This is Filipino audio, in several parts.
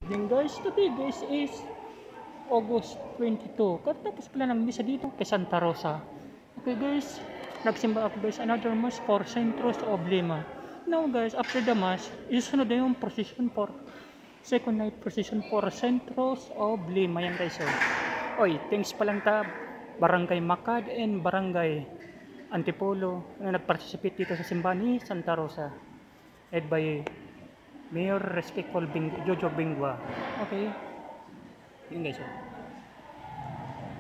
Then guys, today guys is August 22. Katapos pala ng misa dito kay Santa Rosa. Okay guys, nagsimba ako guys another mass for Centros Oblima. Now guys, after the mass, isunod na yung procession for second night procession for Centros Oblima. Yan guys, oh. Oy, thanks palang ta Barangay Macad and Barangay Antipolo na nag-participate dito sa simbahan ni Santa Rosa. Led by Mayor Respectful Jojo Bingwa. Okay. Yun guys, oh.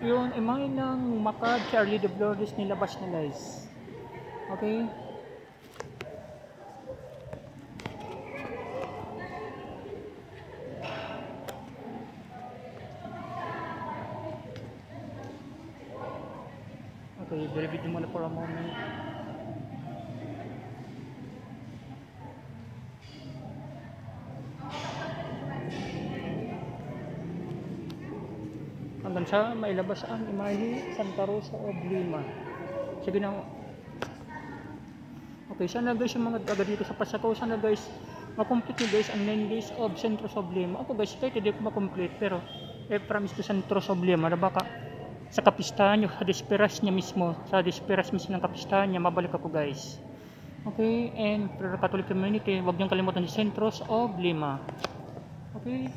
Yun, imay ng Macad, Charlie de Flores nilabas na guys. Okay. Okay, i-video muna for a moment. Hanggang sa mailabas ang imahe Santa Rosa Oblima. Sige na. Okay, sana guys yung mga taga dito sa Pasakaw, sana guys makomplete nyo guys ang 9 days of Centros Oblima. Ako guys, kahit hindi ko makomplete, pero promise to Centros Oblima na baka sa kapistahan nyo, sa disperas niya mismo, sa disperas mismo ng kapistahan niya, mabalik ako guys. Okay, and for the Catholic community, huwag niyong kalimutan si Centros Oblima. Okay,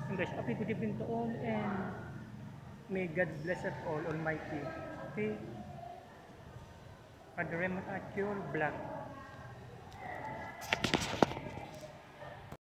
and guys, happy good evening to all, and may God bless us all, Almighty. Okay, Father Raymond at your vlog.